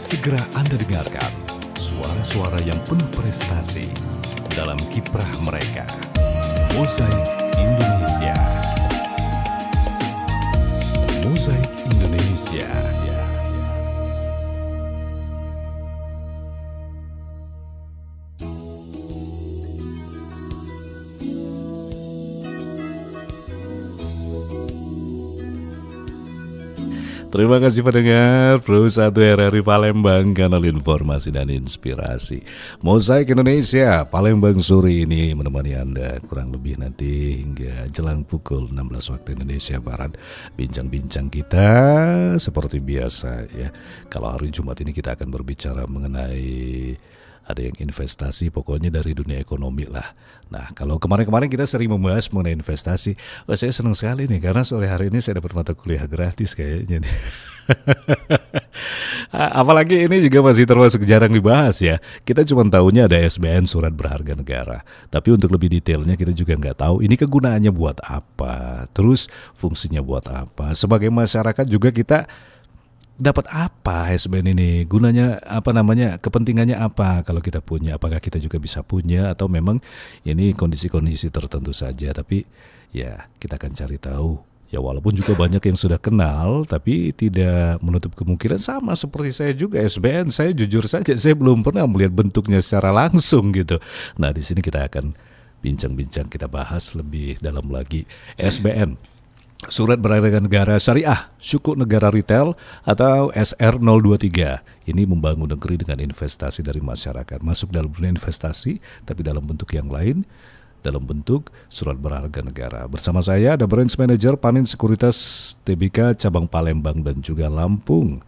Segera Anda dengarkan suara-suara yang penuh prestasi dalam kiprah mereka. Mozaik Indonesia. Mozaik Indonesia. Terima kasih pendengar Pro 1 RRI Palembang, kanal informasi dan inspirasi. Mozaik Indonesia Palembang sore ini menemani Anda kurang lebih nanti hingga jelang pukul 16 waktu Indonesia Barat. Bincang-bincang kita seperti biasa ya. Kalau hari Jumat ini kita akan berbicara mengenai ada yang investasi, pokoknya dari dunia ekonomi lah. Nah, kalau kemarin-kemarin kita sering membahas mengenai investasi, saya senang sekali nih karena sore hari ini saya dapat mata kuliah gratis kayaknya nih. Apalagi ini juga masih termasuk jarang dibahas ya. Kita cuma tahunya ada SBN, surat berharga negara. Tapi untuk lebih detailnya kita juga nggak tahu ini kegunaannya buat apa, terus fungsinya buat apa. Sebagai masyarakat juga kita dapat apa SBN ini, gunanya apa, namanya, kepentingannya apa kalau kita punya, apakah kita juga bisa punya atau memang ini kondisi-kondisi tertentu saja. Tapi ya kita akan cari tahu ya, walaupun juga banyak yang sudah kenal tapi tidak menutup kemungkinan sama seperti saya juga SBN. Saya jujur saja saya belum pernah melihat bentuknya secara langsung gitu. Nah di sini kita akan bincang-bincang, kita bahas lebih dalam lagi SBN, Surat Berharga Negara Syariah Sukuk Negara Retail atau SR023. Ini membangun negeri dengan investasi dari masyarakat. Masuk dalam dunia investasi tapi dalam bentuk yang lain, dalam bentuk surat berharga negara. Bersama saya ada Branch Manager Panin Sekuritas TBK Cabang Palembang dan juga Lampung.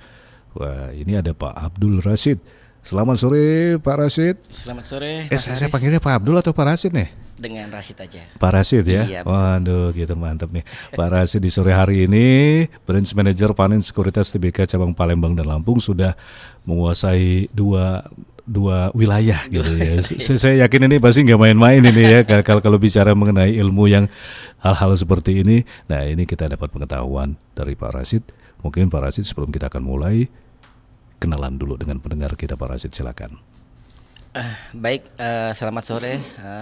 Wah, ini ada Pak Abdul Rashid. Selamat sore Pak Rashid. Selamat sore. Saya panggilnya Pak Abdul atau Pak Rashid nih? Dengan Rashid aja. Pak Rashid ya? Iya, waduh gitu mantap nih. Pak Rashid di sore hari ini Branch Manager Panin Sekuritas TBK Cabang Palembang dan Lampung sudah menguasai dua wilayah gitu ya. Saya yakin ini pasti nggak main-main ini ya kalau bicara mengenai ilmu yang hal-hal seperti ini. Nah ini kita dapat pengetahuan dari Pak Rashid. Mungkin Pak Rashid sebelum kita akan mulai, kenalan dulu dengan pendengar kita. Pak Rashid silakan. Baik, selamat sore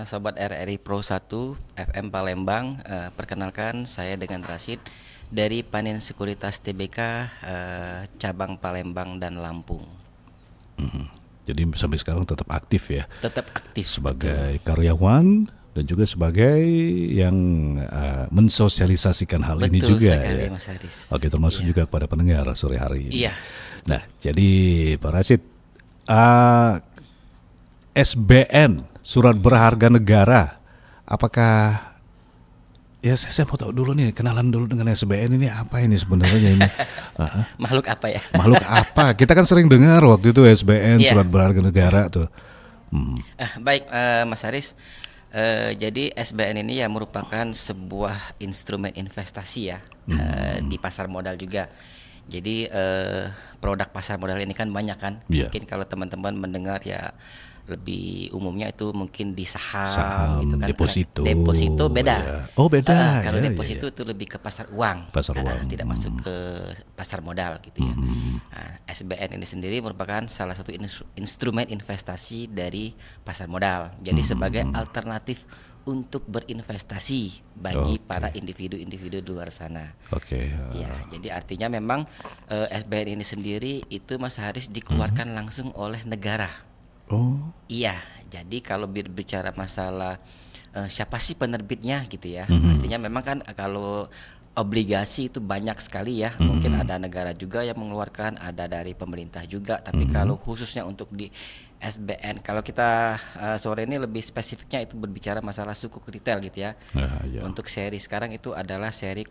Sobat RRI Pro 1 FM Palembang. Perkenalkan saya dengan Rashid dari Panin Sekuritas TBK Cabang Palembang dan Lampung. Jadi sampai sekarang tetap aktif ya? Tetap aktif. Sebagai karyawan dan juga sebagai yang mensosialisasikan hal ini juga sekali, ya. Mas Haris. Oke, termasuk juga kepada pendengar sore hari ini. Iya. Nah, jadi Pak Rashid, SBN, Surat Berharga Negara, apakah ya saya mau tahu dulu nih, kenalan dulu dengan SBN ini apa ini sebenarnya ini? Makhluk apa ya? Makhluk apa? Kita kan sering dengar waktu itu SBN, Iya. Surat Berharga Negara tuh. Baik, Mas Haris. Jadi SBN ini ya merupakan sebuah instrumen investasi ya, di pasar modal juga. Jadi produk pasar modal ini kan banyak kan. Yeah. Mungkin kalau teman-teman mendengar ya lebih umumnya itu mungkin di saham gitu kan. Deposito. Deposito beda. Ya. Oh beda. Kalau Ya, deposito itu lebih ke pasar uang. Pasar uang. Tidak masuk ke pasar modal gitu ya. Nah, SBN ini sendiri merupakan salah satu instrumen investasi dari pasar modal. Jadi sebagai alternatif untuk berinvestasi bagi para individu-individu di luar sana. Oke. Ya, jadi artinya memang SBN ini sendiri itu Mas Haris dikeluarkan langsung oleh negara. Oh. Iya, jadi kalau berbicara masalah siapa sih penerbitnya gitu ya. Artinya memang kan kalau obligasi itu banyak sekali ya. Mungkin ada negara juga yang mengeluarkan, ada dari pemerintah juga. Tapi kalau khususnya untuk di SBN, kalau kita sore ini lebih spesifiknya itu berbicara masalah sukuk retail gitu ya. Ya. Untuk seri sekarang itu adalah seri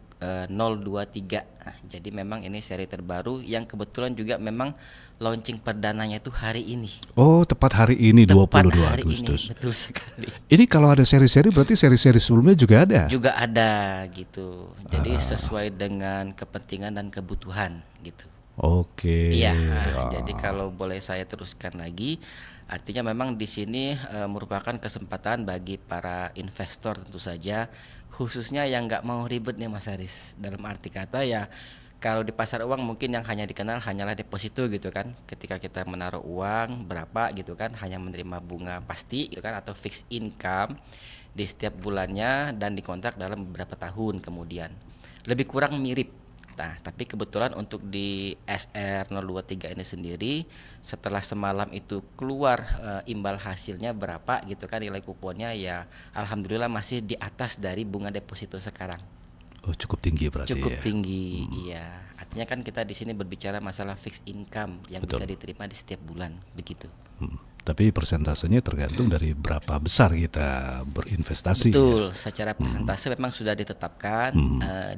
023. Jadi memang ini seri terbaru yang kebetulan juga memang launching perdananya itu hari ini. Oh, tepat hari ini, Tepat 22 hari Agustus. ini, betul sekali. Ini kalau ada seri-seri berarti seri-seri sebelumnya juga ada? Juga ada gitu. Jadi sesuai dengan kepentingan dan kebutuhan gitu. Oke. Iya, jadi kalau boleh saya teruskan lagi, artinya memang di sini merupakan kesempatan bagi para investor tentu saja, khususnya yang nggak mau ribet nih Mas Haris. Dalam arti kata ya, Kalau di pasar uang mungkin yang hanya dikenal hanyalah deposito gitu kan. Ketika kita menaruh uang berapa gitu kan, hanya menerima bunga pasti gitu kan, atau fixed income di setiap bulannya dan dikontrak dalam beberapa tahun kemudian. Lebih kurang mirip. Nah, tapi kebetulan untuk di SR023 ini sendiri, setelah semalam itu keluar imbal hasilnya berapa gitu kan, nilai kuponnya ya alhamdulillah masih di atas dari bunga deposito sekarang. Oh, cukup tinggi berarti Cukup ya. tinggi, iya. Artinya kan kita di sini berbicara masalah fixed income yang Betul. bisa diterima di setiap bulan, begitu. Tapi persentasenya tergantung dari berapa besar kita berinvestasi. Betul, secara persentase memang sudah ditetapkan,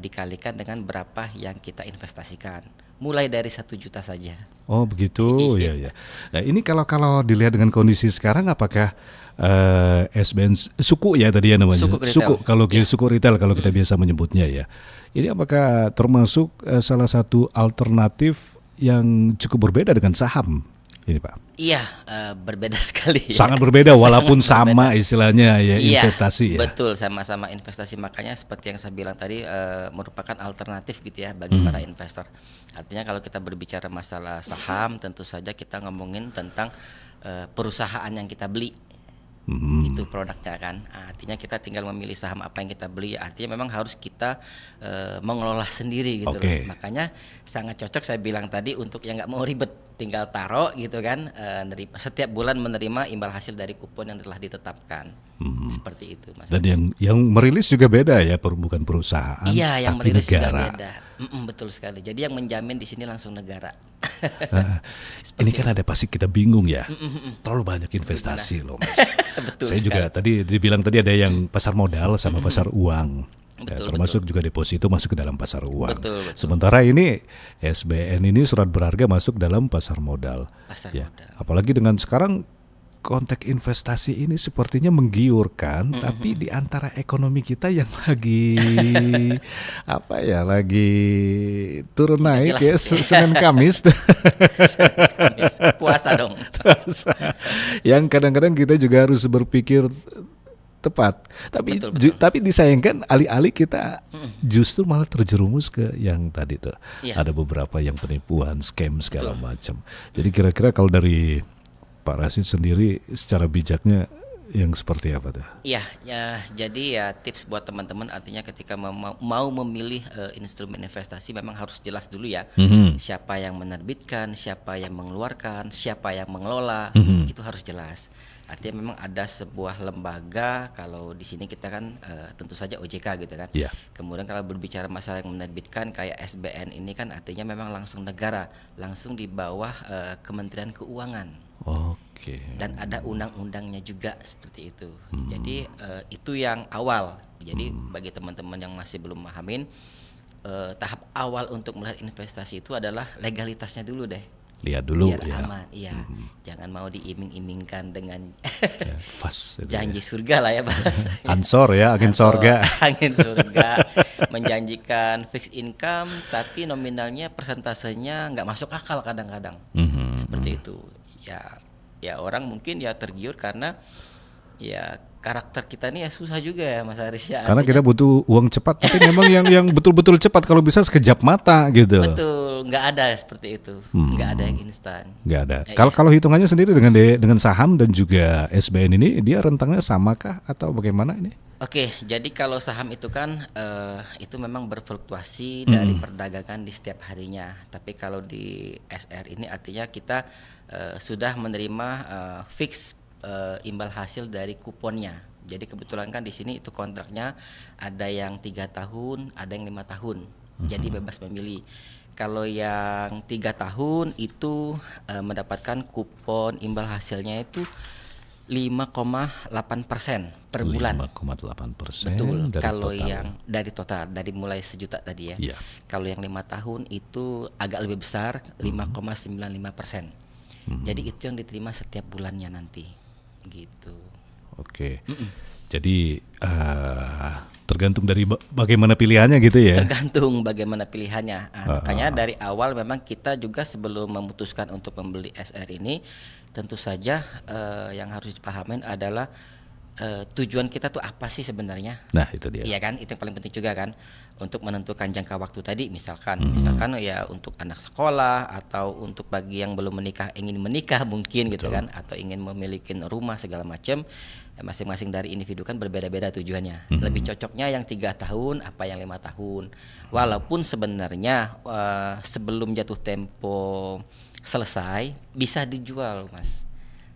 dikalikan dengan berapa yang kita investasikan. Mulai dari 1 juta saja. Oh begitu, ya ya. Nah ini kalau dilihat dengan kondisi sekarang, apakah SBN suku ya tadi ya namanya? Suku retail. Kalau suku retail kalau kita biasa menyebutnya ya. Ini apakah termasuk salah satu alternatif yang cukup berbeda dengan saham ini Pak? Iya, berbeda sekali. Ya. Sangat berbeda walaupun Sangat sama berbeda. istilahnya ya, Iya, investasi ya. betul, sama-sama investasi. Makanya seperti yang saya bilang tadi, merupakan alternatif gitu ya bagi para investor. Artinya kalau kita berbicara masalah saham, tentu saja kita ngomongin tentang perusahaan yang kita beli. Itu produknya kan. Artinya kita tinggal memilih saham apa yang kita beli. Artinya memang harus kita mengelola sendiri gitu Oke. loh. Makanya sangat cocok saya bilang tadi untuk yang nggak mau ribet, tinggal taruh gitu kan, setiap bulan menerima imbal hasil dari kupon yang telah ditetapkan. Seperti itu Mas. Dan yang merilis juga beda ya, bukan perusahaan, Iya, yang tapi merilis juga negara. beda. Betul sekali. Jadi yang menjamin di sini langsung negara. Ini kan ada pasti kita bingung ya, terlalu banyak investasi loh Mas. Betul Saya juga sekali. tadi dibilang tadi ada yang pasar modal sama pasar uang. Ya, Betul, termasuk juga deposito masuk ke dalam pasar uang. Betul. Sementara ini SBN ini surat berharga masuk dalam pasar modal. Pasar Ya, modal. apalagi dengan sekarang konteks investasi ini sepertinya menggiurkan, tapi di antara ekonomi kita yang lagi apa ya, lagi turun naik ya, jelas. Senin Kamis. Puasa dong. Yang kadang-kadang kita juga harus berpikir tepat. Tapi Betul. tapi disayangkan alih-alih kita justru malah terjerumus ke yang tadi tuh. Iya. Ada beberapa yang penipuan, scam segala macam. Jadi kira-kira kalau dari Pak Rasid sendiri secara bijaknya yang seperti apa tuh? Iya, ya, jadi ya tips buat teman-teman, artinya ketika mau memilih instrumen investasi memang harus jelas dulu ya, siapa yang menerbitkan, siapa yang mengeluarkan, siapa yang mengelola, itu harus jelas. Artinya memang ada sebuah lembaga, kalau di sini kita kan tentu saja OJK gitu kan. Iya. Kemudian kalau berbicara masalah yang menerbitkan kayak SBN ini kan artinya memang langsung negara, langsung di bawah Kementerian Keuangan. Oke. Dan ada undang-undangnya juga seperti itu. Jadi itu yang awal. Jadi bagi teman-teman yang masih belum memahamin, tahap awal untuk melihat investasi itu adalah legalitasnya dulu deh. Lihat dulu Biar ya. aman, iya. Jangan mau diiming-imingkan dengan Ya, fast itu janji ya. surga lah ya bahasanya. Ansor ya, angin sorga. Angin surga, menjanjikan fixed income tapi nominalnya persentasenya nggak masuk akal kadang-kadang. Seperti itu. Ya orang mungkin ya tergiur karena ya karakter kita nih ya susah juga ya Mas Aris ya. Karena Artinya- kita butuh uang cepat, tapi memang yang betul-betul cepat, kalau bisa sekejap mata gitu. betul, nggak ada seperti itu, nggak ada yang instan. Nggak ada. Ya, Kalau hitungannya sendiri dengan saham dan juga SBN ini, dia rentangnya samakah atau bagaimana ini? Oke, jadi kalau saham itu kan itu memang berfluktuasi dari perdagangan di setiap harinya. Tapi kalau di SR ini artinya kita sudah menerima fix imbal hasil dari kuponnya. Jadi kebetulan kan di sini itu kontraknya ada yang 3 tahun, ada yang 5 tahun. Jadi bebas memilih. Kalau yang 3 tahun itu mendapatkan kupon imbal hasilnya itu 5,8% per bulan. 5,8%. Betul. dari Kalau total. yang dari total, dari mulai 1 juta tadi ya. Iya. Kalau yang 5 tahun itu agak lebih besar, 5,95%. Jadi itu yang diterima setiap bulannya nanti, gitu. Oke. Jadi tergantung dari bagaimana pilihannya gitu ya. Tergantung bagaimana pilihannya. Makanya dari awal memang kita juga sebelum memutuskan untuk membeli SR ini, tentu saja yang harus dipahamin adalah tujuan kita tuh apa sih sebenarnya? Nah, itu dia. Iya kan, itu yang paling penting juga kan untuk menentukan jangka waktu tadi. Misalkan ya untuk anak sekolah atau untuk bagi yang belum menikah ingin menikah mungkin gitu kan, atau ingin memiliki rumah segala macam. Ya, masing-masing dari individu kan berbeda-beda tujuannya. Lebih cocoknya yang 3 tahun apa yang 5 tahun. Walaupun sebenarnya sebelum jatuh tempo selesai bisa dijual, Mas.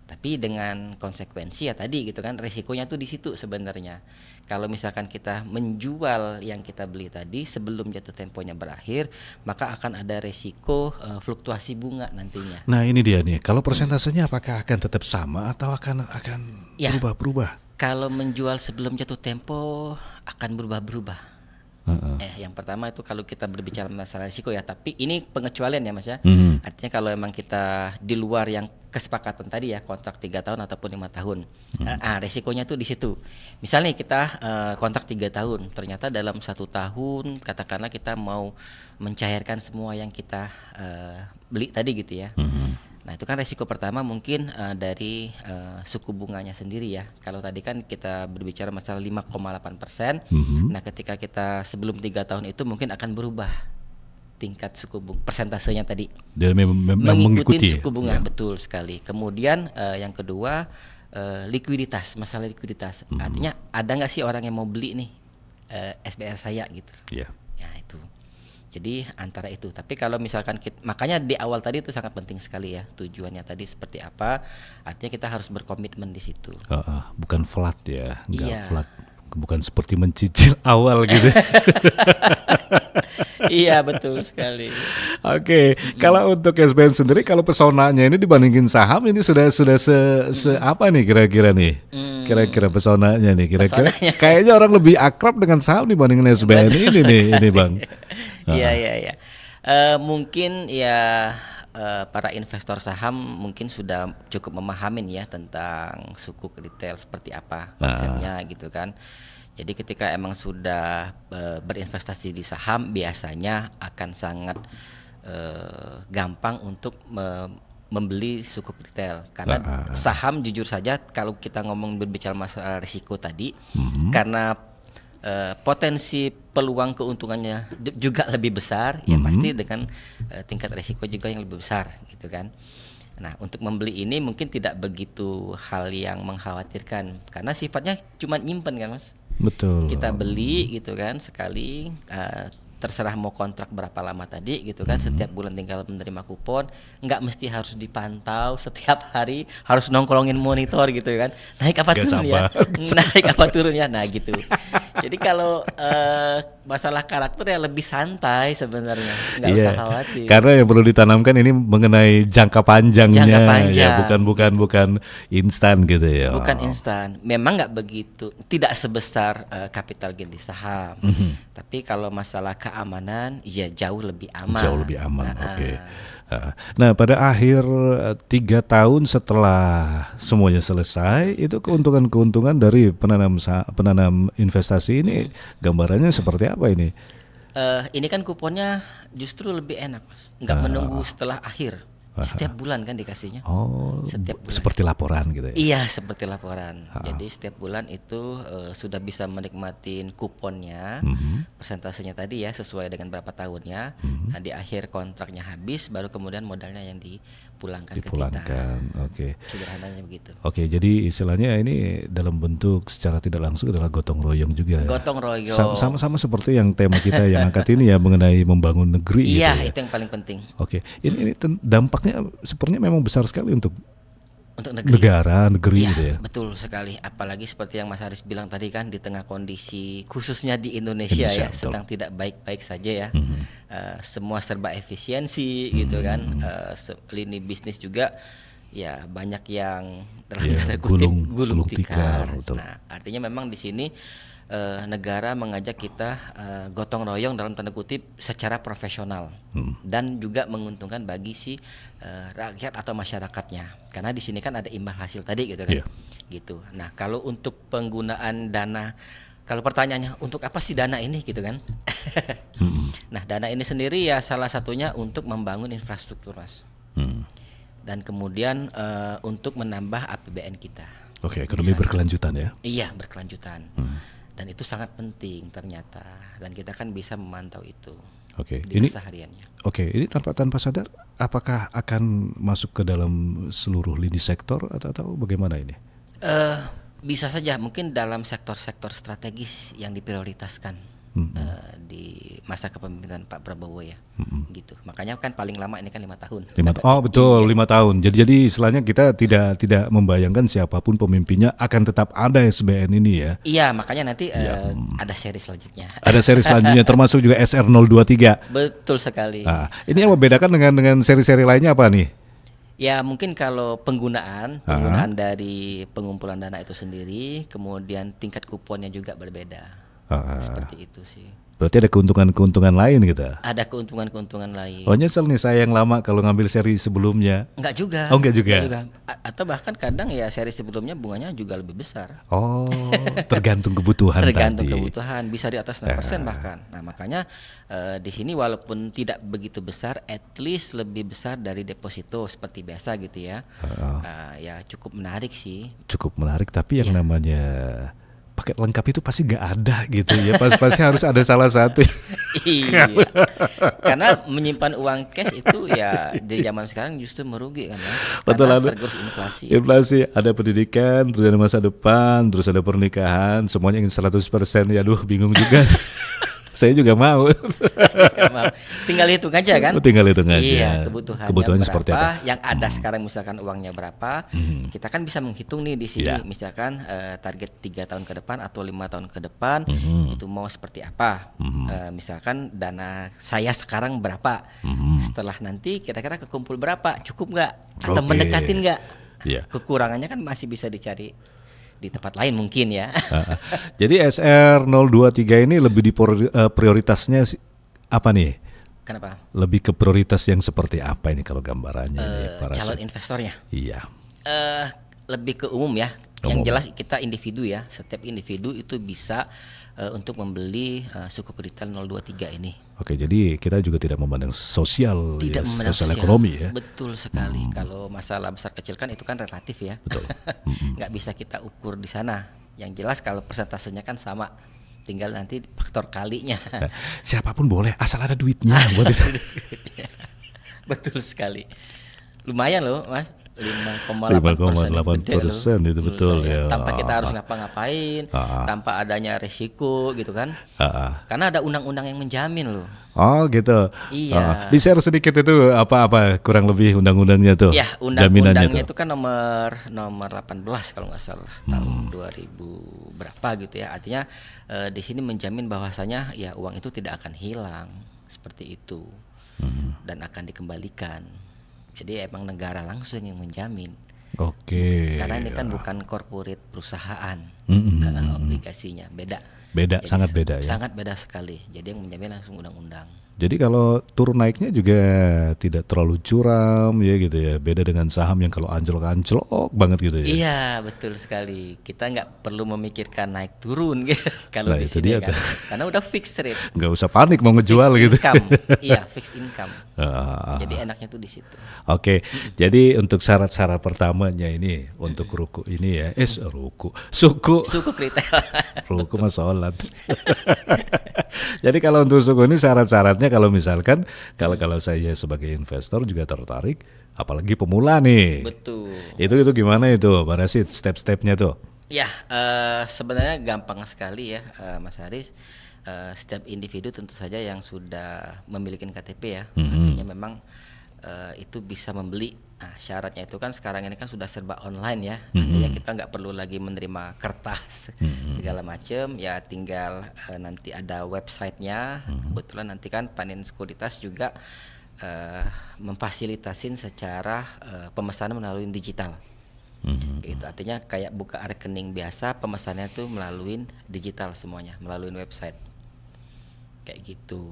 Tapi dengan konsekuensi ya tadi gitu kan, resikonya tuh di situ sebenarnya. Kalau misalkan kita menjual yang kita beli tadi sebelum jatuh temponya berakhir, maka akan ada resiko fluktuasi bunga nantinya. Nah, ini dia nih. Kalau persentasenya apakah akan tetap sama atau akan Ya. berubah-berubah? Kalau menjual sebelum jatuh tempo akan berubah-berubah. Yang pertama itu kalau kita berbicara masalah risiko ya, tapi ini pengecualian ya Mas ya. Artinya kalau emang kita di luar yang kesepakatan tadi ya, kontrak 3 tahun ataupun 5 tahun, risikonya tuh di situ. Misalnya kita kontrak 3 tahun, ternyata dalam 1 tahun katakanlah kita mau mencairkan semua yang kita beli tadi gitu ya. Nah itu kan resiko pertama mungkin dari suku bunganya sendiri ya. Kalau tadi kan kita berbicara masalah 5,8%. Nah ketika kita sebelum 3 tahun itu mungkin akan berubah tingkat suku bunga persentasenya tadi. Dan Mengikuti suku ya? bunga, betul sekali. Kemudian yang kedua likuiditas, masalah likuiditas. Artinya ada nggak sih orang yang mau beli nih SBR saya gitu. Iya. Ya itu. Jadi antara itu. Tapi kalau misalkan makanya di awal tadi itu sangat penting sekali ya, tujuannya tadi seperti apa. Artinya kita harus berkomitmen di situ. Bukan flat ya, nggak Iya. flat. Bukan seperti mencicil awal gitu. Iya betul sekali. Oke, kalau untuk SBN sendiri, kalau pesonanya ini dibandingin saham ini sudah se apa nih kira-kira nih? Kira-kira pesonanya nih, kira-kira Pesonanya. kayaknya orang lebih akrab dengan saham dibandingin SBN ini Bang. Iya. Mungkin ya para investor saham mungkin sudah cukup memahamin ya tentang suku retail seperti apa konsepnya gitu kan. Jadi ketika emang sudah berinvestasi di saham biasanya akan sangat gampang untuk membeli suku retail karena saham jujur saja kalau kita berbicara masalah risiko tadi karena potensi peluang keuntungannya juga lebih besar ya pasti dengan tingkat risiko juga yang lebih besar gitu kan. Nah untuk membeli ini mungkin tidak begitu hal yang mengkhawatirkan karena sifatnya cuma nyimpen kan Mas. Betul. Kita beli gitu kan sekali terserah mau kontrak berapa lama tadi gitu kan, setiap bulan tinggal menerima kupon, nggak mesti harus dipantau setiap hari, harus nongkrongin monitor gitu kan, naik apa Gak turun ya, sabar. naik apa turun ya, nah gitu. Jadi kalau masalah karakter ya lebih santai sebenarnya, nggak usah khawatir. Karena yang perlu ditanamkan ini mengenai jangka panjangnya, Jangka panjang. ya, bukan instan gitu ya. Bukan instan, memang nggak begitu, tidak sebesar capital gain di saham. Tapi kalau masalah keamanan, ya jauh lebih aman. Jauh lebih aman, oke. Nah, pada akhir 3 tahun setelah semuanya selesai, itu keuntungan-keuntungan dari penanam investasi ini gambarannya seperti apa ini? Ini kan kuponnya justru lebih enak, Mas. Nggak menunggu setelah akhir. Setiap bulan kan dikasihnya. Oh, Setiap bulan. seperti laporan gitu ya? Iya, seperti laporan. Jadi setiap bulan itu sudah bisa menikmatin kuponnya, persentasenya tadi ya sesuai dengan berapa tahunnya. Nah di akhir kontraknya habis, baru kemudian modalnya yang dipulangkan ke kita. Oke. Sederhananya begitu. Oke, jadi istilahnya ini dalam bentuk secara tidak langsung adalah gotong royong juga. Gotong royong. Sama seperti yang tema kita yang angkat ini ya mengenai membangun negeri. Iya, gitu ya. itu yang paling penting. Oke, ini dampaknya sepertinya memang besar sekali untuk Negeri. negeri Iya, gitu ya. betul sekali. Apalagi seperti yang Mas Haris bilang tadi kan, di tengah kondisi khususnya di Indonesia ya betul. sedang tidak baik-baik saja ya. Semua serba efisiensi gitu kan. Lini bisnis juga ya banyak yang dalam Iya, tanda kutip gulung tikar, tikar. betul. Nah, artinya memang di sini negara mengajak kita gotong royong dalam tanda kutip secara profesional dan juga menguntungkan bagi si rakyat atau masyarakatnya, karena di sini kan ada imbal hasil tadi gitu kan. Iya. Gitu. Nah kalau untuk penggunaan dana, kalau pertanyaannya untuk apa sih dana ini gitu kan. Nah dana ini sendiri ya salah satunya untuk membangun infrastruktur Mas, dan kemudian untuk menambah APBN kita. Oke, di ekonomi sana. berkelanjutan ya. Iya, berkelanjutan. Dan itu sangat penting ternyata. Dan kita kan bisa memantau itu Oke, di ini kesehariannya. oke, ini tanpa sadar apakah akan masuk ke dalam seluruh lini sektor atau bagaimana ini? Eh, Bisa saja mungkin dalam sektor-sektor strategis yang diprioritaskan di masa kepemimpinan Pak Prabowo ya, gitu. Makanya kan paling lama ini kan 5 tahun. Oh betul, 5 tahun. Jadi istilahnya kita tidak membayangkan siapapun pemimpinnya akan tetap ada SBN ini ya. Iya, makanya nanti ada seri selanjutnya. Ada seri selanjutnya termasuk juga SR023. Betul sekali. Nah, ini yang membedakan dengan seri-seri lainnya apa nih? Ya mungkin kalau penggunaan dari pengumpulan dana itu sendiri, kemudian tingkat kuponnya juga berbeda. Seperti itu sih. Berarti ada keuntungan-keuntungan lain gitu. Ada keuntungan-keuntungan lain. Oh nyesel nih saya yang lama kalau ngambil seri sebelumnya. Enggak juga. Oh, enggak juga. Atau bahkan kadang ya seri sebelumnya bunganya juga lebih besar. Oh, tergantung kebutuhan Tergantung tadi. kebutuhan, bisa di atas 6% bahkan. Nah, makanya di sini walaupun tidak begitu besar, at least lebih besar dari deposito seperti biasa gitu ya. Ya cukup menarik sih. Cukup menarik, tapi yang namanya paket lengkap itu pasti nggak ada gitu ya. Pasti harus ada salah satu. Iya. Karena menyimpan uang cash itu ya di zaman sekarang justru merugi kan ya. Betul, Karena ada tergerus inflasi. inflasi, ada pendidikan, terus ada masa depan, terus ada pernikahan, semuanya ingin 100%. Ya aduh bingung juga. Saya juga mau. Tinggal hitung aja kan. Tinggal hitung aja. Iya, Kebutuhannya berapa, seperti apa. yang ada sekarang misalkan uangnya berapa, kita kan bisa menghitung nih di sini. Iya. Misalkan target 3 tahun ke depan atau 5 tahun ke depan itu mau seperti apa. Misalkan dana saya sekarang berapa, setelah nanti kira-kira kekumpul berapa, cukup nggak atau Oke. mendekatin nggak. Iya. Kekurangannya kan masih bisa dicari di tempat lain mungkin ya. Jadi SR023 ini lebih prioritasnya apa nih? Kenapa? Lebih ke prioritas yang seperti apa ini kalau gambarannya nih, Pak Calon Rasid? investornya. Iya. Lebih ke umum ya. Yang Umum. jelas kita individu ya. Setiap individu itu bisa untuk membeli sukuk retail 023 ini. Oke, jadi kita juga tidak memandang sosial, Tidak ya, memandang sosial sosial. ekonomi ya. Betul sekali. Kalau masalah besar kecil kan itu kan relatif ya. Betul. Nggak bisa kita ukur di sana. Yang jelas kalau persentasenya kan sama. Tinggal nanti faktor kalinya. Nah, siapapun boleh, asal ada duitnya. Buat itu. Betul sekali. Lumayan loh, Mas. 5,8% itu betul ya. Tanpa kita harus ngapa-ngapain, tanpa adanya resiko gitu kan. Karena ada undang-undang yang menjamin loh. Oh gitu. Iya. Di share sedikit itu apa kurang lebih undang-undangnya tuh. Ya, jaminannya undang-undangnya tuh. itu kan nomor 18 kalau nggak salah tahun 2000 berapa gitu ya. Artinya di sini menjamin bahwasanya ya uang itu tidak akan hilang seperti itu dan akan dikembalikan. Jadi emang negara langsung yang menjamin. Oke. Karena ini kan bukan corporate perusahaan, obligasinya beda. Beda, Jadi sangat beda ya. Sangat beda sekali. Jadi yang menjamin langsung undang-undang. Jadi kalau turun naiknya juga tidak terlalu curam ya gitu ya. Beda dengan saham yang kalau anjlok banget gitu ya. Iya betul sekali. Kita nggak perlu memikirkan naik turun gitu. Kalau Nah, di itu sini dia kan, tuh. karena udah fixed rate. Nggak usah panik mau ngejual Fixed gitu. income. Iya fixed income. Ah. Jadi enaknya tuh di situ. Oke, jadi untuk syarat-syarat pertamanya ini untuk ruku ini ya, suku Suku retail. ruku mah sholat. Jadi kalau untuk suku ini syarat-syaratnya kalau misalkan kalau saya sebagai investor juga tertarik, apalagi pemula nih. Betul. Itu gimana itu, Pak Rasid, step-stepnya tuh? Ya sebenarnya gampang sekali ya Mas Haris. Setiap individu tentu saja yang sudah memiliki KTP ya, artinya memang itu bisa membeli. Nah, syaratnya itu kan sekarang ini kan sudah serba online ya, artinya kita nggak perlu lagi menerima kertas segala macam, ya tinggal nanti ada websitenya. Kebetulan nanti kan Panin Sekuritas juga memfasilitasin secara pemesanan melalui digital. Gitu, artinya kayak buka rekening biasa, pemesannya tuh melalui digital semuanya, melalui website kayak gitu.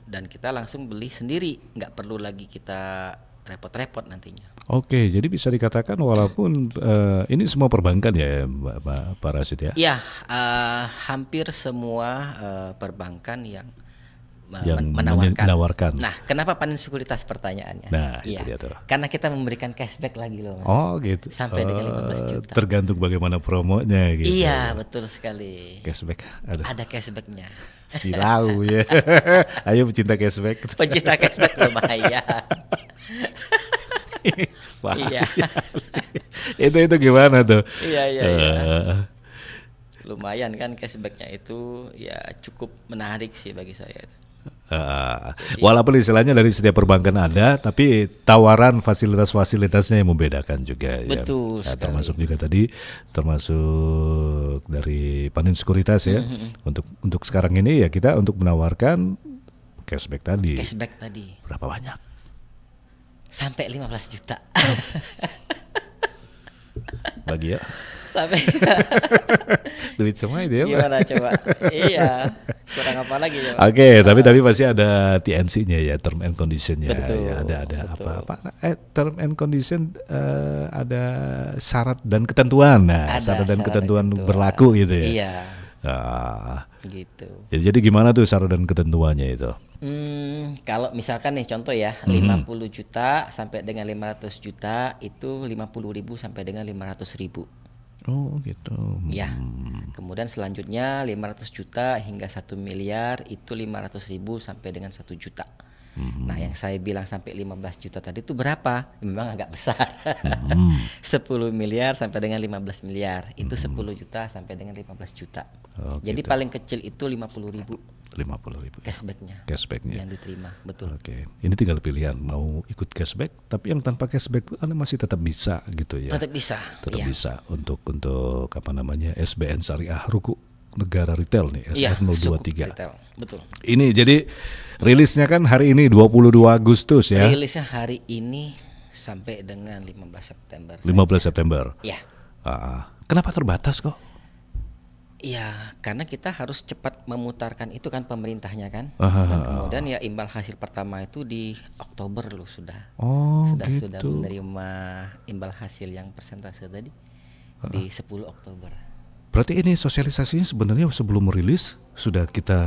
Dan kita langsung beli sendiri, nggak perlu lagi kita repot-repot nantinya. Oke, jadi bisa dikatakan walaupun ini semua perbankan ya, Pak Rasid ya? Ya, hampir semua perbankan yang yang menawarkan. menawarkan. Nah, kenapa panen sekuritas pertanyaannya? Nah, Iya. itu dia tuh. Karena kita memberikan cashback lagi loh, Mas. Oh gitu. Sampai dengan 15 juta. Tergantung bagaimana promonya gitu. Iya, betul sekali. Cashback. Aduh. Ada cashbacknya. Silau ya. Ayo pecinta cashback. Pencinta cashback lumayan. Wah. Iya. Itu gimana tuh? Iya. Eh, Lumayan kan cashbacknya itu ya cukup menarik sih bagi saya. walaupun istilahnya dari setiap perbankan ada, tapi tawaran fasilitas-fasilitasnya yang membedakan juga. Betul ya. sekali. Termasuk juga tadi, termasuk dari panen sekuritas ya. Untuk sekarang ini ya kita untuk menawarkan cashback tadi. Cashback tadi Berapa banyak? sampai 15 juta. Bagi ya. Sampai Duit semua itu ya. Pak. gimana coba? Iya. Kurang apa lagi ya? Pak? Oke, tapi pasti ada TNC-nya ya, term and condition-nya. Betul, Ya, ada betul. apa? Term and condition ada syarat dan ketentuan. Nah, Ada syarat dan syarat ketentuan ketentuan. berlaku gitu ya. Iya, Ah, gitu. jadi gimana tuh syarat dan ketentuannya itu? Kalau misalkan nih contoh ya, 50 juta sampai dengan 500 juta itu 50.000 sampai dengan 500.000. Oh, gitu. Ya. Kemudian selanjutnya 500 juta hingga 1 miliar itu 500.000 sampai dengan 1 juta. Nah, yang saya bilang sampai 15 juta tadi itu berapa? Memang agak besar. 10 miliar sampai dengan 15 miliar itu 10 juta sampai dengan 15 juta. Oh, Jadi gitu. paling kecil itu 50.000 50.000 cashbacknya cashbacknya. yang diterima, betul. Oke, ini tinggal pilihan mau ikut cashback, tapi yang tanpa cashback pun Anda masih tetap bisa gitu ya. Tetap bisa. Tetap Iya. bisa untuk apa namanya SBN Syariah Ruku Negara Retail nih Iya, SR023. Sukuk retail, betul. Ini jadi rilisnya kan hari ini 22 Agustus ya. Rilisnya hari ini sampai dengan 15 September. 15 September. Ya. Kenapa terbatas kok? Iya, karena kita harus cepat memutarkan itu kan pemerintahnya kan. Ah, Dan kemudian ya imbal hasil pertama itu di Oktober loh sudah. Oh, sudah gitu. menerima imbal hasil yang persentase tadi di 10 Oktober. Berarti ini sosialisasinya sebenarnya sebelum rilis sudah kita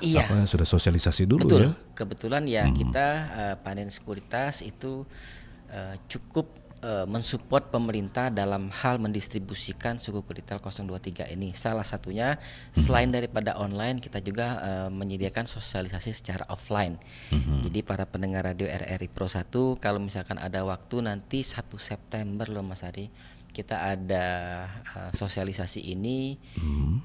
Iya. sudah sosialisasi dulu Betul. ya. Kebetulan ya kita panen sekuritas itu cukup mensupport pemerintah dalam hal mendistribusikan Sukuk Retail 023 ini. Salah satunya selain daripada online kita juga menyediakan sosialisasi secara offline. Jadi para pendengar radio RRI Pro 1 kalau misalkan ada waktu nanti 1 September loh Mas Ari, kita ada sosialisasi ini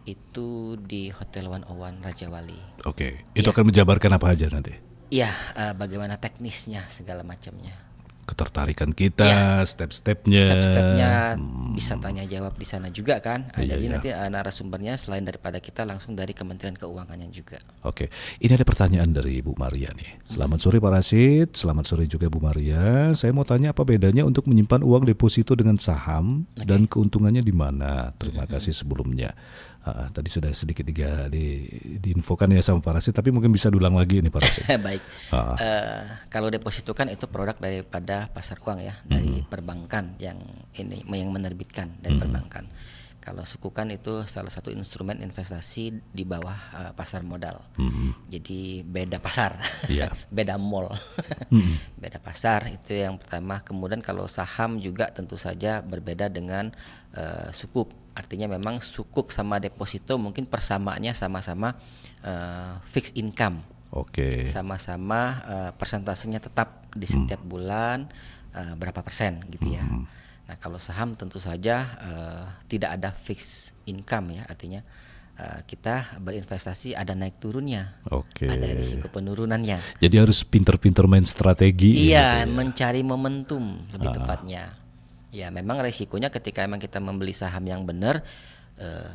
itu di Hotel 101 Raja Wali. Oke, itu akan menjabarkan apa aja nanti? Iya, bagaimana teknisnya segala macamnya. Ketertarikan kita, Iya. step-stepnya. Step-stepnya bisa tanya jawab di sana juga kan. Iya, Jadi iya. nanti narasumbernya selain daripada kita langsung dari Kementerian Keuangannya juga. Oke, ini ada pertanyaan dari Bu Maria nih. Selamat sore Pak Rashid, selamat sore juga Bu Maria. Saya mau tanya apa bedanya untuk menyimpan uang deposito dengan saham dan keuntungannya di mana? Terima kasih sebelumnya. Tadi sudah sedikit diinfokan ya sama Pak Rashid, tapi mungkin bisa diulang lagi nih Pak Rashid. Baik. Kalau deposito kan itu produk daripada pasar uang ya, dari perbankan yang menerbitkan dari perbankan. Kalau suku kan itu salah satu instrumen investasi di bawah pasar modal. Jadi beda pasar, Iya. beda mall, beda pasar itu yang pertama. Kemudian kalau saham juga tentu saja berbeda dengan sukuk. Artinya memang sukuk sama deposito mungkin persamaannya sama-sama fixed income. Oke. Sama-sama persentasenya tetap di setiap bulan berapa persen gitu ya. Nah kalau saham tentu saja tidak ada fixed income ya, artinya kita berinvestasi ada naik turunnya, Oke. ada risiko penurunannya. Jadi harus pinter-pinter main strategi. Iya, gitu ya. mencari momentum lebih tepatnya. Ya memang resikonya ketika emang kita membeli saham yang benar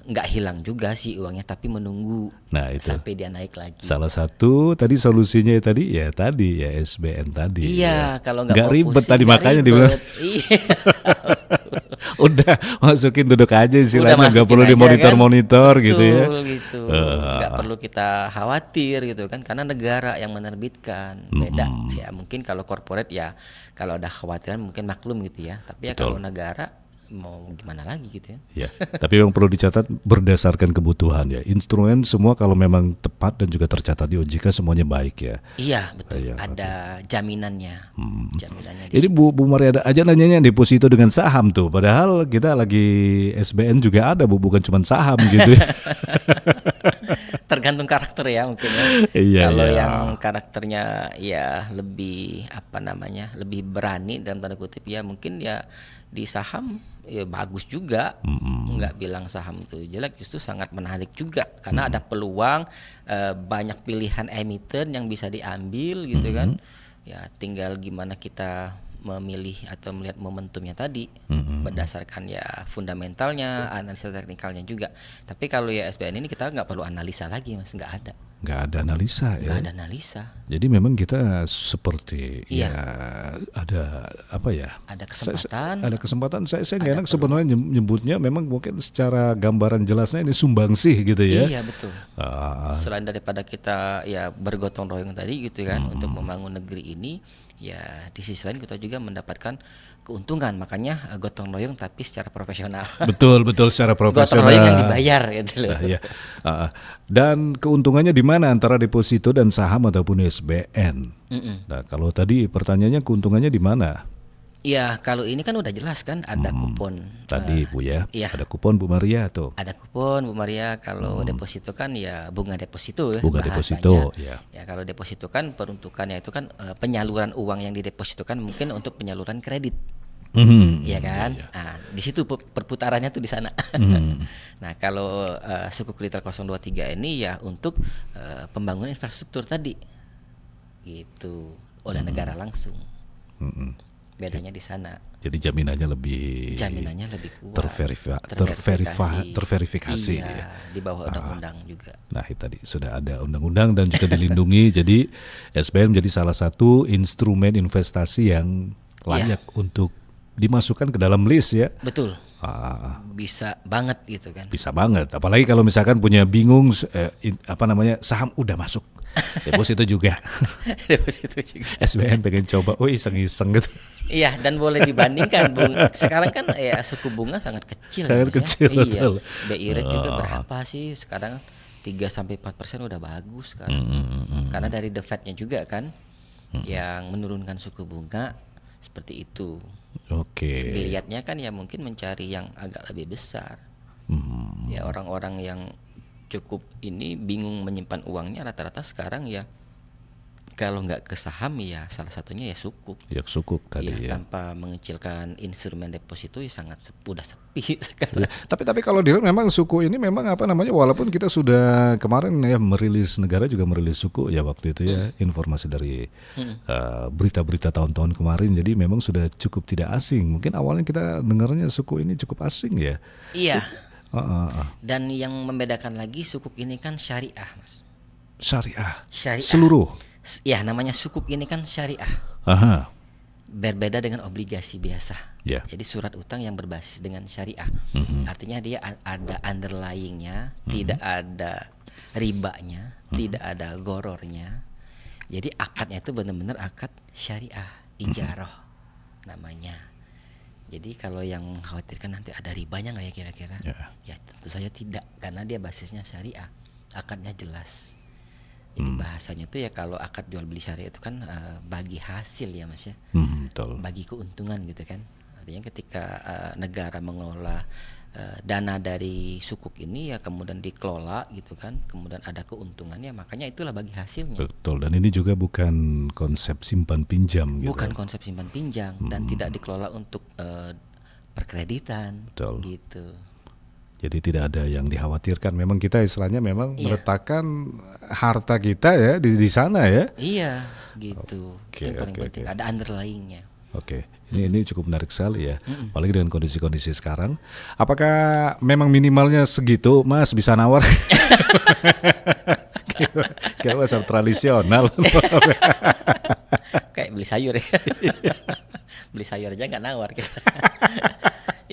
nggak hilang juga sih uangnya, tapi menunggu Nah, itu. sampai dia naik lagi. Salah satu tadi solusinya tadi ya SBN tadi. Iya, ya. kalau nggak Nggak mau ribet pusing, tadi nggak makanya ribet. dibilang Iya. udah masukin duduk aja Udah istilahnya nggak masukin perlu aja dimonitor-monitor kan? gitu ya. Betul, gitu. Nggak perlu kita khawatir gitu kan, karena negara yang menerbitkan. Beda ya, mungkin kalau corporate ya kalau ada khawatiran mungkin maklum gitu ya, tapi ya Betul. kalau negara mau gimana lagi gitu ya. Ya, tapi yang perlu dicatat berdasarkan kebutuhan ya. Instrumen semua kalau memang tepat dan juga tercatat di OJK semuanya baik ya. Iya betul, Iya, ada jaminannya, jaminannya di Ini situ. Bu Maria aja nanyanya deposito dengan saham tuh. Padahal kita lagi SBN juga ada Bu, bukan cuma saham gitu ya. Tergantung karakter ya mungkin ya. Iya, Kalau iya. yang karakternya ya lebih apa namanya, lebih berani dalam tanda kutip ya mungkin ya di saham ya bagus juga. Nggak bilang saham itu jelek, justru sangat menarik juga karena ada peluang, banyak pilihan emiten yang bisa diambil gitu kan. Ya tinggal gimana kita memilih atau melihat momentumnya tadi berdasarkan ya fundamentalnya, analisa teknikalnya juga. Tapi kalau ya SBN ini kita nggak perlu analisa lagi Mas, nggak ada. Nggak ada analisa ya. Nggak ada analisa. Jadi memang kita seperti Iya. ya ada apa ya? Ada kesempatan. Ada kesempatan. Saya nggak enak sebenarnya nyebutnya. Memang mungkin secara gambaran jelasnya ini sumbangsih gitu ya. Iya betul. Selain daripada kita ya bergotong royong tadi gitu kan untuk membangun negeri ini, ya di sisi lain kita juga mendapatkan keuntungan. Makanya gotong royong tapi secara profesional. Betul secara Gotong profesional. royong yang dibayar gitu loh. Ya. Dan keuntungannya di mana antara deposito dan saham ataupun SBN? Nah, kalau tadi pertanyaannya keuntungannya di mana? Iya, kalau ini kan udah jelas kan ada kupon. Tadi Bu ya, iya. ada kupon Bu Maria tuh. Ada kupon Bu Maria. Kalau deposito kan ya bunga deposito ya Bunga bahasanya. deposito, ya. Ya kalau deposito kan peruntukannya itu kan penyaluran uang yang didepositokan mungkin untuk penyaluran kredit. Iya kan? Nah, di situ perputarannya tuh di sana. Nah, kalau Sukuk Retail 023 ini ya untuk pembangunan infrastruktur tadi. Gitu. Oleh negara langsung. Bedanya di sana. Jadi jaminannya lebih kuat. terverifikasi. Iya, Ya. di bawah undang-undang juga. Nah, itu tadi sudah ada undang-undang dan juga dilindungi. Jadi SBN menjadi salah satu instrumen investasi yang layak untuk dimasukkan ke dalam list ya. Betul. Bisa banget gitu kan. Bisa banget. Apalagi kalau misalkan punya bingung saham udah masuk. Deposito juga. Deposito juga. SBN pengen coba, iseng-iseng gitu. Iya, dan boleh dibandingkan Bung. Sekarang kan ya suku bunga sangat kecil. Sangat ya, kecil, Iya. betul. BI rate juga berapa sih sekarang? 3-4% udah bagus kan. Karena dari The Fed-nya juga kan yang menurunkan suku bunga seperti itu. Oke. Dilihatnya kan ya mungkin mencari yang agak lebih besar. Ya orang-orang yang cukup ini bingung menyimpan uangnya rata-rata sekarang ya kalau nggak ke saham ya salah satunya ya sukuk. Ya sukuk tadi ya. Tanpa mengecilkan instrumen deposito ya sangat udah sepi sekarang. Ya, tapi kalau dilihat memang suku ini memang walaupun kita sudah kemarin ya negara juga merilis suku ya waktu itu ya informasi dari berita-berita tahun-tahun kemarin, jadi memang sudah cukup tidak asing. Mungkin awalnya kita dengarnya suku ini cukup asing ya. Iya. Dan yang membedakan lagi sukuk ini kan syariah, Mas. Syariah. Seluruh. Ya namanya sukuk ini kan syariah. Berbeda dengan obligasi biasa. Yeah. Jadi surat utang yang berbasis dengan syariah. Artinya dia ada underlyingnya, tidak ada ribanya, tidak ada gorornya. Jadi akadnya itu benar-benar akad syariah, ijarah namanya. Jadi kalau yang khawatirkan nanti ada ribanya nggak ya kira-kira? Ya tentu saja tidak, karena dia basisnya syariah, akadnya jelas. Jadi bahasanya tuh ya kalau akad jual beli syariah itu kan bagi hasil ya Mas ya, betul. Bagi keuntungan gitu kan. Artinya ketika negara mengelola dana dari sukuk ini ya kemudian dikelola gitu kan, kemudian ada keuntungannya, makanya itulah bagi hasilnya. Betul, dan ini juga bukan konsep simpan pinjam gitu. Bukan konsep simpan pinjam dan tidak dikelola untuk perkreditan. Betul. Gitu. Jadi tidak ada yang dikhawatirkan. Memang kita istilahnya meletakkan harta kita ya di sana ya. Iya, gitu. Itu yang paling penting. Ada underlyingnya. Oke. Ini cukup menarik sekali ya. Apalagi dengan kondisi-kondisi sekarang. Apakah memang minimalnya segitu, Mas, bisa nawar? Kayak pasar tradisional. Kayak beli sayur ya. Beli sayur aja nggak nawar kita.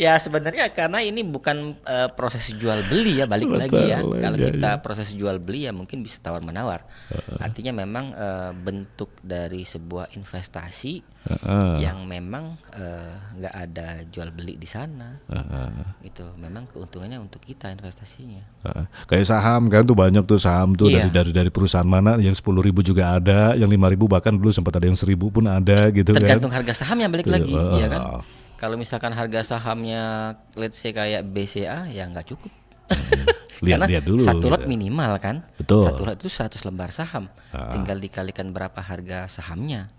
Ya sebenarnya karena ini bukan proses jual beli ya, balik lagi ya. Betul, Kalau iya, kita iya. proses jual beli ya mungkin bisa tawar menawar. Artinya memang bentuk dari sebuah investasi Heeh, yang memang nggak ada jual beli di sana. Gitu. Memang keuntungannya untuk kita investasinya. heeh. Kayak saham kan tuh banyak tuh saham tuh Iya. dari perusahaan mana yang 10.000 juga ada, yang 5.000 bahkan dulu sempat ada yang 1.000 pun ada gitu kan. Tergantung harga sahamnya balik Tuh, lagi, ya kan? oh. Kalau misalkan harga sahamnya let's say kayak BCA ya nggak cukup. Karena Lihat-lihat dulu satu lot gitu. minimal kan. Betul. Satu lot itu 100 lembar saham. Tinggal dikalikan berapa harga sahamnya.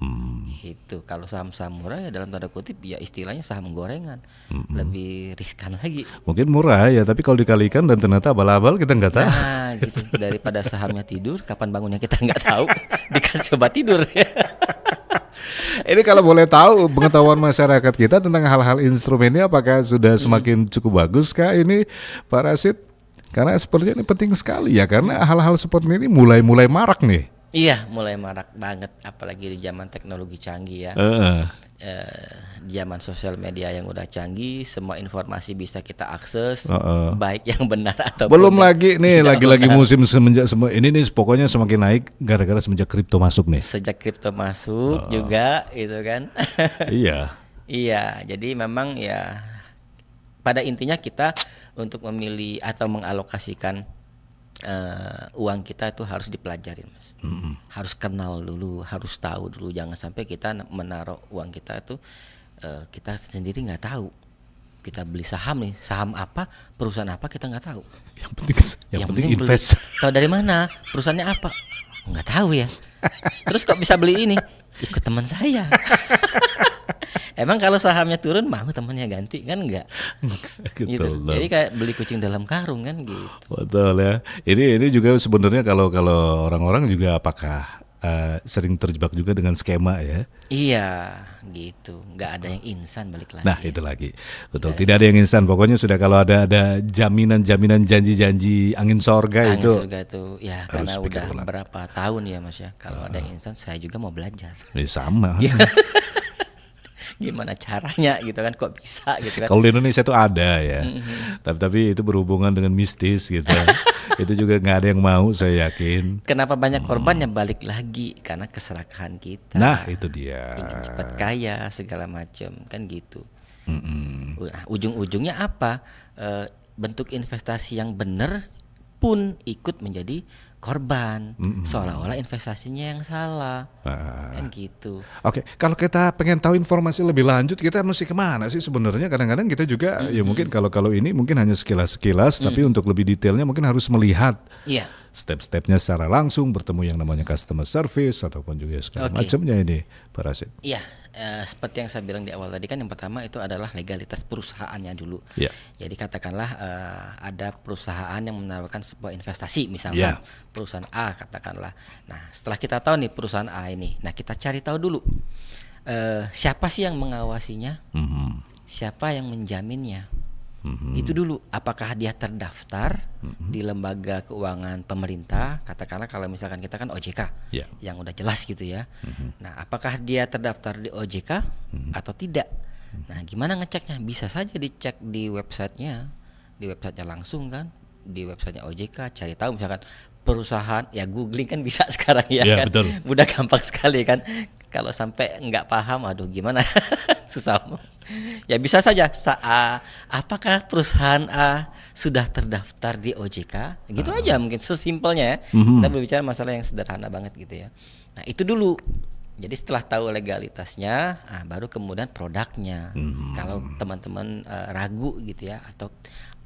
Itu kalau saham-saham murah ya dalam tanda kutip ya istilahnya saham gorengan. Lebih riskan lagi. Mungkin murah ya, tapi kalau dikalikan dan ternyata abal-abal kita nggak tahu. Nah, gitu. Daripada sahamnya tidur, kapan bangunnya kita nggak tahu. Dikasih obat tidur. Ini kalau boleh tahu pengetahuan masyarakat kita tentang hal-hal instrumen ini apakah sudah semakin cukup bagus kah ini Pak Rasid? Karena sepertinya ini penting sekali ya, karena hal-hal seperti ini mulai marak nih. Iya, mulai marak banget apalagi di zaman teknologi canggih ya. Di zaman sosial media yang udah canggih, semua informasi bisa kita akses, baik yang benar atau Belum lagi nih, lagi-lagi musim semenjak ini nih pokoknya semakin naik gara-gara semenjak kripto masuk nih. sejak kripto masuk juga gitu kan. Iya. Iya, jadi memang ya pada intinya kita untuk memilih atau mengalokasikan uang kita itu harus dipelajarin, Mas. Harus kenal dulu, harus tahu dulu, jangan sampai kita menaruh uang kita itu kita sendiri nggak tahu. Kita beli saham nih, saham apa, perusahaan apa kita nggak tahu. Yang penting invest. Tahu dari mana? Perusahaannya apa? Nggak tahu ya. Terus kok bisa beli ini? Ikut teman saya. Emang kalau sahamnya turun mau temannya ganti kan enggak? Gitu. Gitu. Jadi kayak beli kucing dalam karung kan gitu. Betul ya. Ini juga sebenarnya kalau orang-orang juga apakah sering terjebak juga dengan skema ya? Iya, gitu. Nggak ada yang instan balik lagi. Nah itu lagi, betul. Tidak ada yang instan. Pokoknya sudah kalau ada jaminan-jaminan janji-janji angin sorga Angin itu. surga itu ya harus karena pikir udah ulang. berapa tahun ya Mas ya. Kalau ada yang instan saya juga mau belajar. Sama. Gimana caranya gitu kan, kok bisa gitu kan. Kalau di Indonesia itu ada ya, tapi itu berhubungan dengan mistis gitu. Itu juga nggak ada yang mau, saya yakin. Kenapa banyak korbannya balik lagi karena keserakahan kita. Nah itu dia. Ingin cepat kaya segala macam kan gitu. Nah, ujung-ujungnya apa? Bentuk investasi yang benar pun ikut menjadi korban, seolah-olah investasinya yang salah, kan gitu. Oke, kalau kita pengen tahu informasi lebih lanjut, kita mesti kemana sih sebenarnya? Kadang-kadang kita juga ya mungkin kalau ini mungkin hanya sekilas-sekilas, tapi untuk lebih detailnya mungkin harus melihat Iya. step-stepnya secara langsung, bertemu yang namanya customer service ataupun juga segala macamnya ini, Pak Rasid. Iya, seperti yang saya bilang di awal tadi kan, yang pertama itu adalah legalitas perusahaannya dulu. Iya. Jadi katakanlah ada perusahaan yang menawarkan sebuah investasi, misalkan perusahaan A katakanlah. Nah setelah kita tahu nih perusahaan A ini, nah kita cari tahu dulu siapa sih yang mengawasinya, siapa yang menjaminnya. Itu dulu, apakah dia terdaftar di lembaga keuangan pemerintah, katakanlah kalau misalkan kita kan OJK, yang udah jelas gitu ya. Nah apakah dia terdaftar di OJK atau tidak? Nah gimana ngeceknya? Bisa saja dicek di websitenya langsung kan, di websitenya OJK, cari tahu misalkan perusahaan, ya googling kan bisa sekarang ya kan, betul. udah gampang sekali kan. Kalau sampai nggak paham, aduh gimana, susah. Ya bisa saja, apakah perusahaan A sudah terdaftar di OJK? Gitu aja mungkin sesimpelnya ya. Kita berbicara masalah yang sederhana banget gitu ya. Nah itu dulu. Jadi setelah tahu legalitasnya, baru kemudian produknya. Kalau teman-teman ragu gitu ya, atau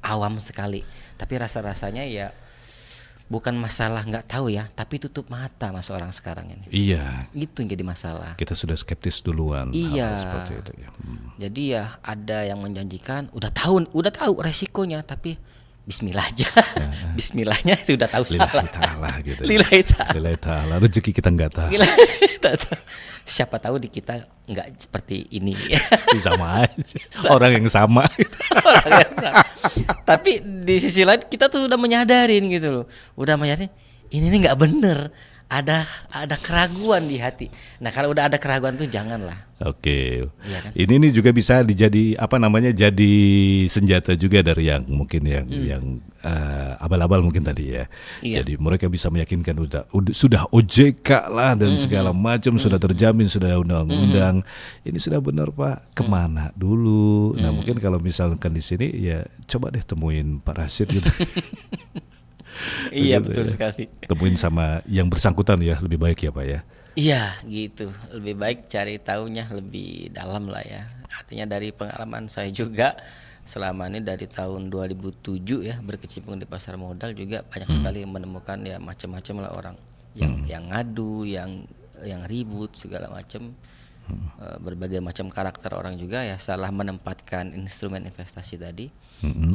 awam sekali, tapi rasa-rasanya ya bukan masalah nggak tahu ya, tapi tutup mata mas orang sekarang ini. Iya. Itu yang jadi masalah. Kita sudah skeptis duluan. Iya. Hal seperti itu ya. Jadi ya ada yang menjanjikan, udah tahu resikonya, tapi Bismillah aja. Bismillahnya itu udah tahu salah. Lillahi ta'ala gitu. Lillahi ta'ala. Lillahi ta'ala. Rezeki kita nggak tahu. Siapa tahu di kita nggak seperti ini. Sama aja. Orang yang sama. Tapi di sisi lain kita tuh udah menyadarin gitu loh. Udah menyadarin ini nih nggak bener. ada keraguan di hati. Nah, kalau udah ada keraguan tuh janganlah. Oke. Iya kan? Ini nih juga bisa dijadi apa namanya, jadi senjata juga dari yang mungkin yang abal-abal mungkin tadi ya. Iya. Jadi mereka bisa meyakinkan sudah OJK lah dan segala macam sudah terjamin, sudah undang-undang. Ini sudah benar Pak. Kemana dulu? Nah mungkin kalau misalkan di sini ya coba deh temuin Pak Rashid gitu. Iya, Begitu betul ya. sekali. Temuin sama yang bersangkutan ya, lebih baik ya Pak ya. Iya, gitu. Lebih baik cari tahunya lebih dalam lah ya. Artinya dari pengalaman saya juga selama ini dari tahun 2007 ya berkecimpung di pasar modal juga banyak sekali menemukan ya macam-macam lah orang yang ngadu, yang ribut segala macam. Berbagai macam karakter orang juga ya salah menempatkan instrumen investasi tadi.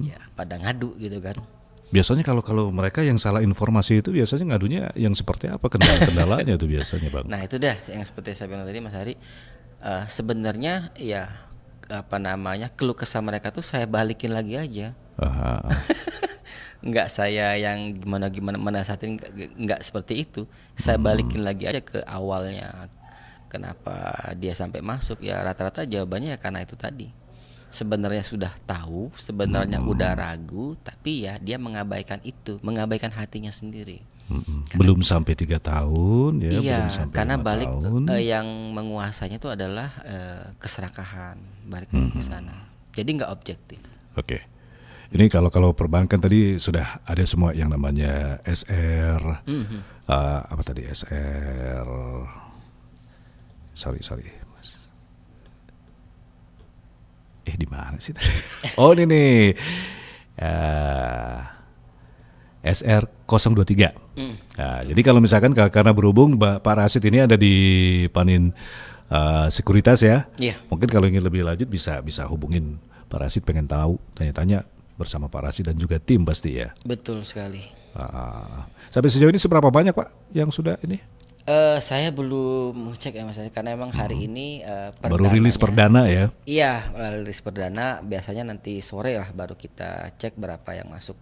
Ya pada ngadu gitu kan. Biasanya kalau mereka yang salah informasi itu biasanya ngadunya yang seperti apa, kendalanya itu biasanya Bang? Nah itu dah yang seperti saya bilang tadi Mas Hari, sebenarnya ya apa namanya keluh kesah mereka tuh saya balikin lagi aja. Aha. Nggak saya yang gimana menasehatin, nggak seperti itu. Saya balikin lagi aja ke awalnya. Kenapa dia sampai masuk ya rata-rata jawabannya ya karena itu tadi. Sebenarnya sudah tahu, sebenarnya udah ragu, tapi ya dia mengabaikan itu, mengabaikan hatinya sendiri. Belum sampai 3 tahun ya, Iya, belum sampai karena 5 balik tahun. yang menguasanya itu adalah keserakahan, balik lagi ke sana. Jadi nggak objektif. Oke. Ini kalau perbankan tadi sudah ada semua yang namanya SR, apa tadi SR? Sorry. Di mana sih tadi? Oh ini nih. SR 023. Nah, jadi kalau misalkan karena berhubung Pak Rashid ini ada di Panin Sekuritas ya. Iya. Mungkin kalau ingin lebih lanjut bisa hubungin Pak Rashid, pengen tahu, tanya-tanya bersama Pak Rashid dan juga tim pasti ya. Betul sekali. Sampai sejauh ini seberapa banyak Pak yang sudah ini? Saya belum cek ya Mas Ari, karena emang hari ini Baru rilis perdana ya? Iya, rilis perdana. Biasanya nanti sore lah baru kita cek berapa yang masuk.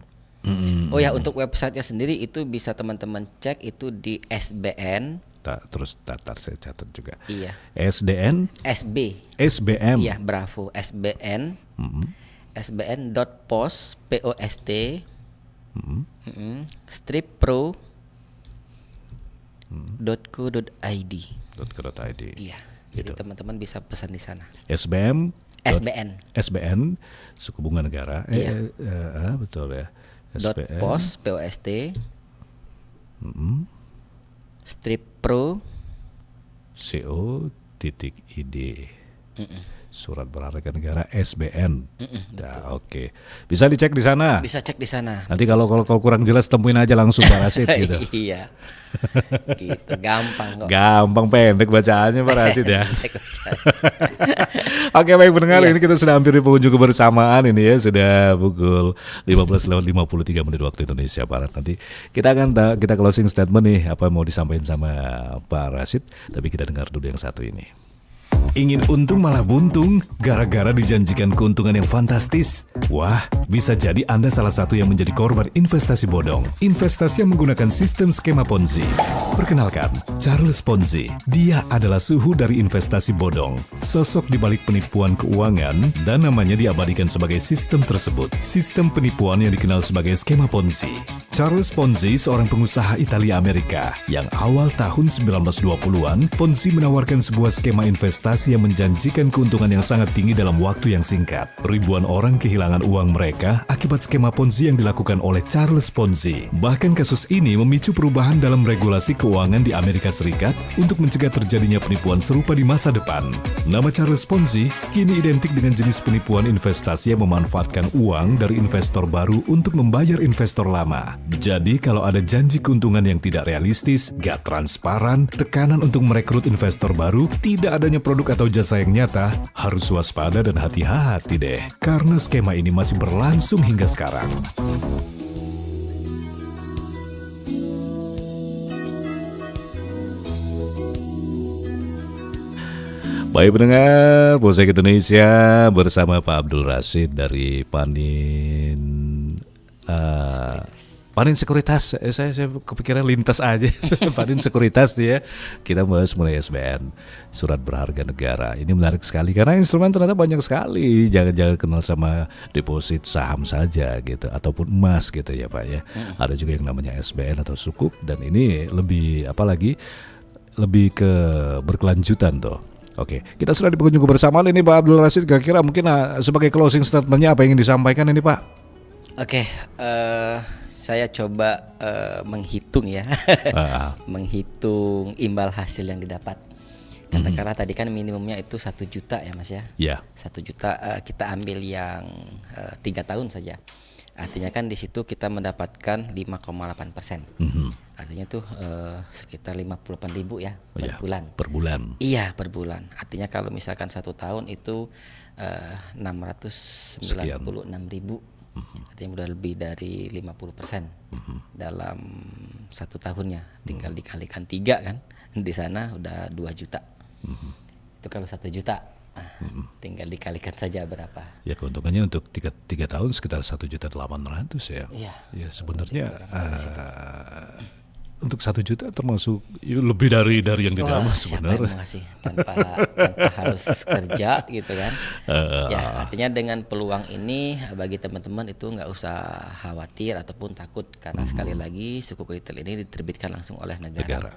Oh ya, untuk websitenya sendiri itu bisa teman-teman cek itu di SBN. Terus saya catat juga. Iya. SDN? SBM. Iya, Bravo. SBN. SBN.post POST strip pro .co.id. .co.id. Iya. Jadi teman-teman bisa pesan di sana. SBM. SBN. Suku bunga negara. Iya. Betul ya. .post POST strip pro co.id. Surat berharga negara SBN. Oke. Bisa dicek di sana. Bisa cek di sana. Nanti kalau kurang jelas temuin aja langsung Pak Rashid gitu. Iya. Gitu, gampang kok. Gampang, pendek bacaannya Pak Rashid ya. Oke, baik pendengar, ini kita sudah hampir di penghujung kebersamaan ini ya. Sudah pukul 15:53 waktu Indonesia Barat. Nanti kita akan kita closing statement nih, apa yang mau disampaikan sama Pak Rashid. Tapi kita dengar dulu yang satu ini. Ingin untung malah buntung gara-gara dijanjikan keuntungan yang fantastis? Wah, bisa jadi Anda salah satu yang menjadi korban investasi bodong. Investasi yang menggunakan sistem skema Ponzi. Perkenalkan, Charles Ponzi. Dia adalah suhu dari investasi bodong. Sosok di balik penipuan keuangan dan namanya diabadikan sebagai sistem tersebut. Sistem penipuan yang dikenal sebagai skema Ponzi. Charles Ponzi seorang pengusaha Italia Amerika yang awal tahun 1920-an, Ponzi menawarkan sebuah skema investasi yang menjanjikan keuntungan yang sangat tinggi dalam waktu yang singkat. Ribuan orang kehilangan uang mereka akibat skema Ponzi yang dilakukan oleh Charles Ponzi. Bahkan kasus ini memicu perubahan dalam regulasi keuangan di Amerika Serikat untuk mencegah terjadinya penipuan serupa di masa depan. Nama Charles Ponzi kini identik dengan jenis penipuan investasi yang memanfaatkan uang dari investor baru untuk membayar investor lama. Jadi kalau ada janji keuntungan yang tidak realistis, gak transparan, tekanan untuk merekrut investor baru, tidak adanya produk atau jasa yang nyata, harus waspada dan hati-hati deh. Karena skema ini masih berlangsung hingga sekarang. Baik pendengar, Polsek Indonesia bersama Pak Abdul Rashid dari Panin Panin Sekuritas, saya kepikiran lintas aja. Panin Sekuritas ya. Kita bahas mulai SBN, surat berharga negara. Ini menarik sekali karena instrumen ternyata banyak sekali. Jangan kenal sama deposit saham saja gitu ataupun emas gitu ya Pak ya. Ada juga yang namanya SBN atau sukuk dan ini lebih lebih ke berkelanjutan tuh. Oke, kita sudah di pengunjung bersama ini Pak Abdul Rashid. Kira-kira mungkin sebagai closing statementnya apa yang ingin disampaikan ini Pak? Oke, saya coba menghitung ya, menghitung imbal hasil yang didapat. Katakanlah tadi kan minimumnya itu 1 juta ya Mas ya. Ya. 1 juta kita ambil yang 3 tahun saja. Artinya kan di situ kita mendapatkan 5,8%. Artinya tuh sekitar 58.000 ya per bulan. Per bulan. Iya per bulan. Artinya kalau misalkan 1 tahun itu 696.000. Artinya udah lebih dari 50% dalam 1 tahunnya. Tinggal dikalikan 3 kan. Di sana udah 2 juta. Itu kalau 1 juta. Tinggal dikalikan saja berapa. Ya keuntungannya untuk 3 tahun sekitar 1.800.000 ya. Iya. Ya sebenarnya untuk 1 juta termasuk lebih dari yang didapat sebenarnya. Siapa yang mau ngasih tanpa harus kerja gitu kan. Ya artinya dengan peluang ini bagi teman-teman itu nggak usah khawatir ataupun takut karena sekali lagi sukuk retail ini diterbitkan langsung oleh negara.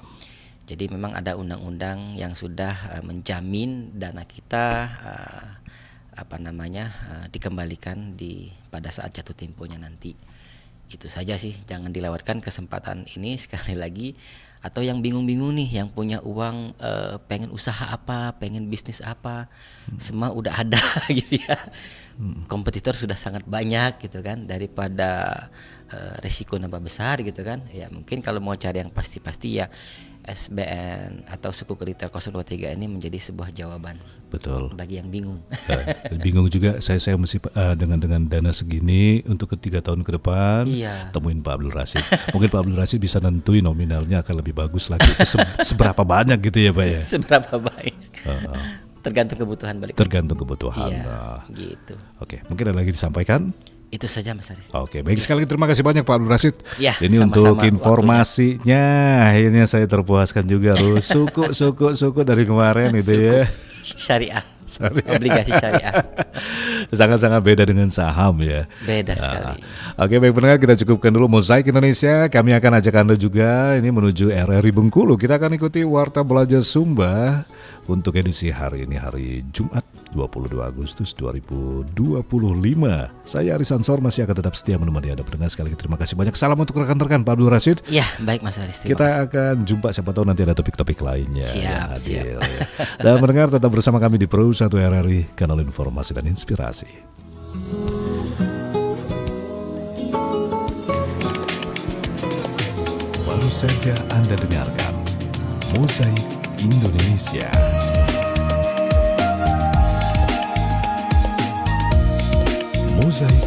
Jadi memang ada undang-undang yang sudah menjamin dana kita dikembalikan pada saat jatuh temponya nanti. Itu saja sih, jangan dilewatkan kesempatan ini sekali lagi. Atau yang bingung-bingung nih, yang punya uang pengen usaha apa, pengen bisnis apa, semua udah ada gitu ya. Kompetitor sudah sangat banyak gitu kan, daripada resiko nambah besar gitu kan. Ya mungkin kalau mau cari yang pasti-pasti ya SBN atau sukuk retail 023 ini menjadi sebuah jawaban. Betul. Bagi yang bingung. Bingung juga saya mesti dengan dana segini untuk ke 3 tahun ke depan. Iya. Temuin Pak Abdul Rashid. Mungkin Pak Abdul Rashid bisa nentuin nominalnya akan lebih bagus lagi. Itu seberapa banyak gitu ya Pak ya? Seberapa banyak. Tergantung kebutuhan balik. Tergantung kebutuhan. Iya, gitu. Oke, mungkin ada lagi disampaikan? Itu saja Mas Haris. Oke, baik sekali, terima kasih banyak Pak Abdul Rashid. Ya, ini sama-sama untuk informasinya. Akhirnya saya terpuaskan juga loh. Suku dari kemarin itu ya. Syariah. Obligasi syariah. Sangat-sangat beda dengan saham ya. Beda sekali. Oke, baik pendengar, kita cukupkan dulu Mozaik Indonesia. Kami akan ajak Anda juga ini menuju RRI Bengkulu. Kita akan ikuti Warta Belajar Sumba untuk edisi hari ini, hari Jumat 22 Agustus 2025. Saya Aris Ansor masih akan tetap setia menemani Anda pendengar. Sekali lagi terima kasih banyak. Salam untuk rekan-rekan Pak Abdul Rashid. Ya, baik Mas Haris. Kita akan jumpa, siapa tahu nanti ada topik-topik lainnya. Siap. Dan mendengar tetap bersama kami di Pro 1 RRI, kanal informasi dan inspirasi. Baru saja Anda dengarkan Mozaik Indonesia. Mozaik